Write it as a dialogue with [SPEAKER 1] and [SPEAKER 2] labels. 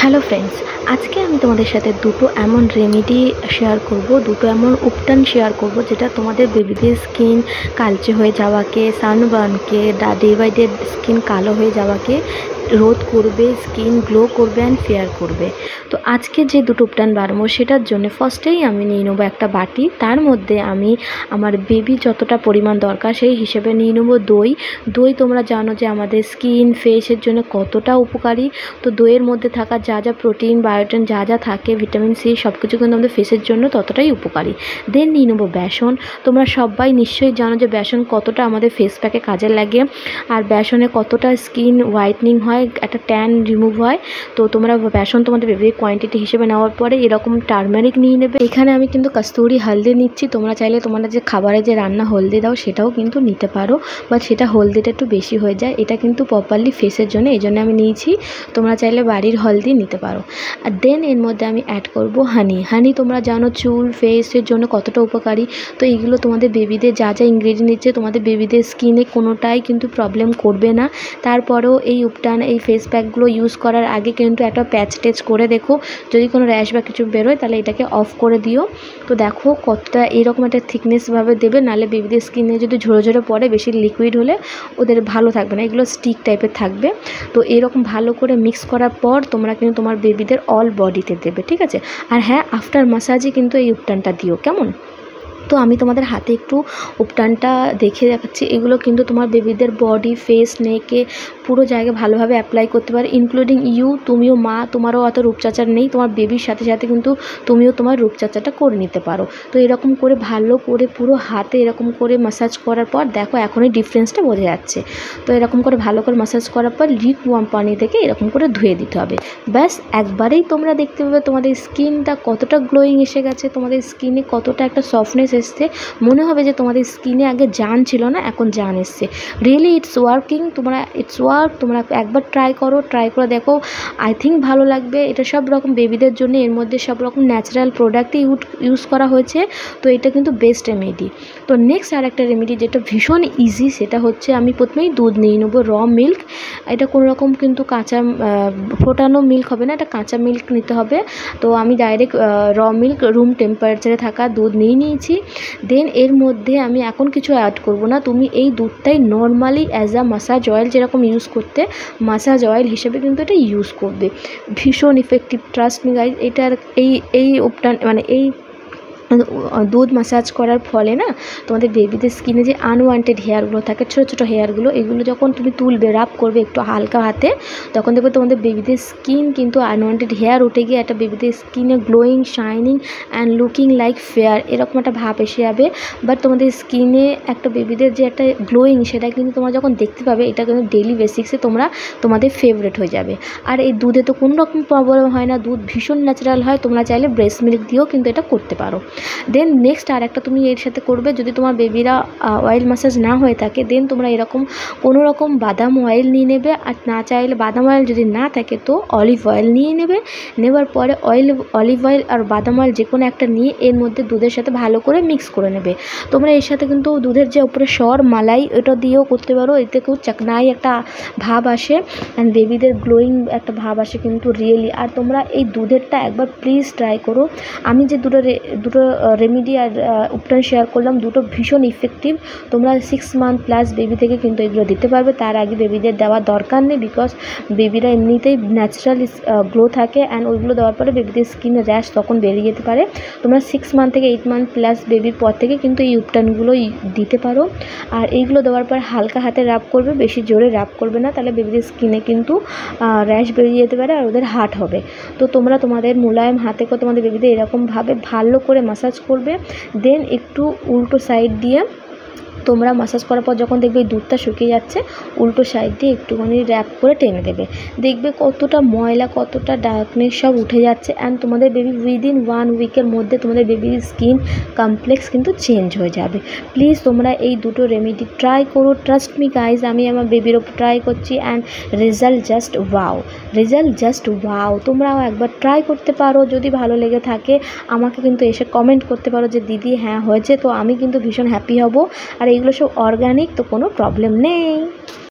[SPEAKER 1] Hello friends, আজকে আমি তোমাদের সাথে দুটো এমন রেমেডি শেয়ার করব, দুটো এমন উপটান শেয়ার করব যেটা তোমাদের বেবিদের স্কিন কালচে হয়ে যাওয়াকে, সানবার্নকে, ডে বাই ডে স্কিন কালো হয়ে যাওয়াকে রোধ করবে, স্কিন গ্লো করবে অ্যান্ড ফেয়ার করবে। তো আজকে যে দুটো উপটান বানাবো সেটার জন্য ফার্স্টেই আমি নিয়ে নেবো একটা বাটি। তার মধ্যে আমি আমার বেবি যতটা পরিমাণ দরকার সেই হিসেবে নিয়ে নেবো দই। দই তোমরা জানো যে আমাদের স্কিন ফেসের জন্য কতটা উপকারী। তো দইয়ের মধ্যে থাকা যা যা প্রোটিন, বায়োটিন যা যা থাকে, ভিটামিন সি সব কিছু কিন্তু আমাদের ফেসের জন্য ততটাই উপকারী। দেন নিয়ে নেবো বেসন। তোমরা সবাই নিশ্চয়ই জানো যে বেসন কতটা আমাদের ফেস প্যাকে কাজে লাগে, আর বেসনে কতটা স্কিন হোয়াইটনিং হয়, একটা ট্যান রিমুভ হয়। তো তোমরা বেসন তোমাদের বেবির কোয়ান্টিটি হিসেবে নেওয়ার পরে এরকম টার্মারিক নিয়ে নেবে। এখানে আমি কিন্তু কস্তুরি হলদি নিচ্ছি। তোমরা চাইলে তোমরা যে খাবারে যে রান্না হলদি দাও সেটাও কিন্তু নিতে পারো, বাট সেটা হলদিটা একটু বেশি হয়ে যায়। এটা কিন্তু প্রপারলি ফেসের জন্য, এই জন্য আমি নিয়েছি। তোমরা চাইলে বাড়ির হলদি নিতে পারো। আর দেন এর মধ্যে আমি অ্যাড করব হানি। হানি তোমরা জানো চুল ফেসের জন্য কতটা উপকারী। তো এইগুলো তোমাদের বেবিদের যা যা ইনগ্রেডিয়েন্ট নিচ্ছে তোমাদের বেবিদের স্কিনে কোনোটাই কিন্তু প্রবলেম করবে না। তারপরেও এই উপটান, এই ফেস প্যাকগুলো ইউজ করার আগে কিন্তু একটা প্যাচ টেচ করে দেখো, যদি কোনো র্যাশ বা কিছু বেরোয় তাহলে এটাকে অফ করে দিও। তো দেখো কতটা এরকম একটা থিকনেসভাবে দেবে, নাহলে বেবিদের স্কিনে যদি ঝরে ঝরে পড়ে, বেশি লিকুইড হলে ওদের ভালো থাকবে না, এগুলো স্টিক টাইপের থাকবে। তো এরকম ভালো করে মিক্স করার পর তোমরা কিন্তু তোমার বেবিদের অল বডিতে দেবে, ঠিক আছে? আর হ্যাঁ, আফটার মাসাজে কিন্তু এই উপটানটা দিও, কেমন? তো আমি তোমাদের হাতে একটু উপটানটা দেখে দেখাচ্ছি। এগুলো কিন্তু তোমার বেবিদের বডি, ফেস, নেকে পুরো জায়গায় ভালোভাবে অ্যাপ্লাই করতে পারে, ইনক্লুডিং ইউ। তুমিও মা, তোমারও অত রূপচর্চা নেই, তোমার বেবির সাথে সাথে কিন্তু তুমিও তোমার রূপচর্চাটা করে নিতে পারো। তো এরকম করে ভালো করে পুরো হাতে এরকম করে ম্যাসাজ করার পর দেখো এখনই ডিফারেন্সটা বোঝা যাচ্ছে। তো এরকম করে ভালো করে ম্যাসাজ করার পর লিকুইড পানি থেকে এরকম করে ধুয়ে দিতে হবে। ব্যাস, একবারেই তোমরা দেখতে পাবে তোমাদের স্কিনটা কতটা গ্লোয়িং এসে গেছে, তোমাদের স্কিনে কতটা একটা সফটনেস এসছে। মনে হবে যে তোমাদের স্কিনে আগে জান ছিল না, এখন জান এসছে। Really it's working. তোমরা একবার ট্রাই করে দেখো। আই থিঙ্ক ভালো লাগবে। এটা সব রকম বেবিদের জন্য, এর মধ্যে সব রকম ন্যাচারাল প্রোডাক্টই ইউজ করা হয়েছে। তো এটা কিন্তু বেস্ট রেমেডি। তো নেক্সট আর একটা রেমেডি যেটা ভীষণ ইজি, সেটা হচ্ছে আমি প্রথমেই দুধ নিয়ে নেবো, র মিল্ক। এটা কোনো রকম কিন্তু কাঁচা ফোটানো মিল্ক হবে না, এটা কাঁচা মিল্ক নিতে হবে। তো আমি ডাইরেক্ট র মিল্ক, রুম টেম্পারেচারে থাকা দুধ নিয়ে নিয়েছি। দেন এর মধ্যে আমি এখন কিছু অ্যাড করব না। তুমি এই দুধটাই normally as a massage oil যেরকম ইউজ করতে, মাসাজ অয়েল হিসেবে কিন্তু এটা ইউজ করবে। ভীষণ ইফেক্টিভ, ট্রাস্ট মি গাইজ। এটার এই উপটান মানে এই দুধ ম্যাসাজ করার ফলে না তোমাদের বেবিদের স্কিনে যে আনওয়ান্টেড হেয়ারগুলো থাকে, ছোটো ছোটো হেয়ারগুলো, এগুলো যখন তুমি তুলবে, রাব করবে একটু হালকা হাতে, তখন দেখবে তোমাদের বেবিদের স্কিন কিন্তু আনওয়ান্টেড হেয়ার উঠে গিয়ে একটা বেবিদের স্কিনে glowing, shining and looking like fair এরকম একটা ভাব এসে যাবে। বাট তোমাদের স্কিনে একটা বেবিদের যে একটা গ্লোয়িং, সেটা কিন্তু তোমরা যখন দেখতে পাবে, এটা কিন্তু ডেলি বেসিক্সে তোমাদের ফেভারিট হয়ে যাবে। আর এই দুধে তো কোনো রকম প্রবলেম হয় না, দুধ ভীষণ ন্যাচারাল হয়। তোমরা চাইলে ব্রেস্ট মিল্ক দিয়েও কিন্তু এটা করতে পারো। দেন নেক্সট আর একটা তুমি এর সাথে করবে, যদি তোমার বেবিরা অয়েল ম্যাসাজ না হয়ে থাকে, দেন তোমরা এরকম কোনো রকম বাদাম অয়েল নিয়ে নেবে। আর না চাইলে বাদাম অয়েল যদি না থাকে তো অলিভ অয়েল নিয়ে নেবে। নেবার পরে অলিভ অয়েল আর বাদাম অয়েল যে কোনো একটা নিয়ে এর মধ্যে দুধের সাথে ভালো করে মিক্স করে নেবে। তোমরা এর সাথে কিন্তু দুধের যে উপরে সর মালাই, এটা দিয়েও করতে পারো। এতে কেউ চাকনাই একটা ভাব আসে অ্যান্ড বেবিদের গ্লোয়িং একটা ভাব আসে কিন্তু রিয়েলি। আর তোমরা এই দুধেরটা একবার প্লিজ ট্রাই করো। আমি যে দুটো রেমেডি আর উপটান শেয়ার করলাম, দুটো ভীষণ ইফেক্টিভ। তোমরা 6 মান্থ প্লাস বেবি থেকে কিন্তু এগুলো দিতে পারবে। তার আগে বেবিদের দেওয়ার দরকার নেই, বিকজ বেবিরা এমনিতেই ন্যাচারাল গ্লো থাকে অ্যান্ড ওইগুলো দেওয়ার পরে বেবিদের স্কিনে র্যাশ তখন বেরিয়ে যেতে পারে। তোমরা 6 মান্থ থেকে 8 মান্থ প্লাস বেবির পর থেকে কিন্তু এই উপটানগুলো দিতে পারো। আর এইগুলো দেওয়ার পর হালকা হাতে র্যাপ করবে, বেশি জোরে র্যাপ করবে না, তাহলে বেবিদের স্কিনে কিন্তু র্যাশ বেরিয়ে যেতে পারে আর ওদের হার্ট হবে। তো তোমরা তোমাদের মোলায়েম হাতে করে তোমাদের বেবিদের এরকমভাবে ভালো করে ম্যাসাজ করবে। দেন একটু উল্টো সাইড দিয়ে তোমরা ম্যাসাজ করার পর যখন দেখবে এই দুধটা শুকিয়ে যাচ্ছে, উল্টো সাইড দিয়ে একটুখানি র্যাপ করে টেনে দেবে। দেখবে কতটা ময়লা, কতটা ডার্কনেস সব উঠে যাচ্ছে অ্যান্ড তোমাদের বেবি উইদিন 1 উইকের মধ্যে তোমাদের বেবির স্কিন কমপ্লেক্স কিন্তু চেঞ্জ হয়ে যাবে। প্লিজ তোমরা এই দুটো রেমেডি ট্রাই করো। ট্রাস্ট মি গাইজ, আমি আমার বেবির ওপর ট্রাই করছি অ্যান্ড রেজাল্ট জাস্ট ওয়াও। তোমরাও একবার ট্রাই করতে পারো। যদি ভালো লেগে থাকে আমাকে কিন্তু এসে কমেন্ট করতে পারো যে দিদি হ্যাঁ হয়েছে। তো আমি কিন্তু ভীষণ হ্যাপি হব। আর এইগুলো সব অর্গানিক, তো কোনো প্রবলেম নেই।